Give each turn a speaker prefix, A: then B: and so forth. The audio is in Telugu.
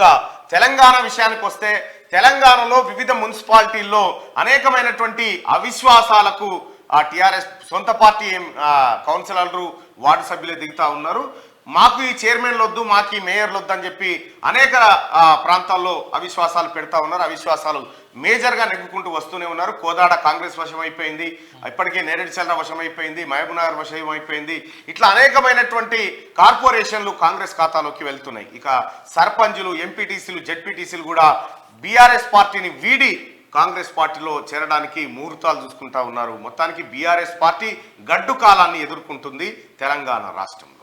A: ఇక తెలంగాణ విషయానికి వస్తే తెలంగాణలో వివిధ మున్సిపాలిటీల్లో అనేకమైనటువంటి అవిశ్వాసాలకు టిఆర్ఎస్ సొంత పార్టీ కౌన్సిలర్లు వార్డు సభ్యులే దిగుతా ఉన్నారు. మాకు ఈ చైర్మన్లు వద్దు, మాకు ఈ మేయర్లు వద్దు అని చెప్పి అనేక ప్రాంతాల్లో అవిశ్వాసాలు పెడతా ఉన్నారు. అవిశ్వాసాలు మేజర్గా నెగ్గుకుంటూ వస్తూనే ఉన్నారు. కోదాడ కాంగ్రెస్ వశం అయిపోయింది, ఇప్పటికే నేరేడుచల్ల వశం అయిపోయింది, మహబూబ్నగర్ వశం అయిపోయింది. ఇట్లా అనేకమైనటువంటి కార్పొరేషన్లు కాంగ్రెస్ ఖాతాలోకి వెళ్తున్నాయి. ఇక సర్పంచులు, ఎంపీటీసీలు, జెడ్పీటీసీలు కూడా బీఆర్ఎస్ పార్టీని వీడి కాంగ్రెస్ పార్టీలో చేరడానికి ముహూర్తాలు చూసుకుంటా ఉన్నారు. మొత్తానికి బీఆర్ఎస్ పార్టీ గడ్డు కాలాన్ని ఎదుర్కొంటుంది తెలంగాణ రాష్ట్రంలో.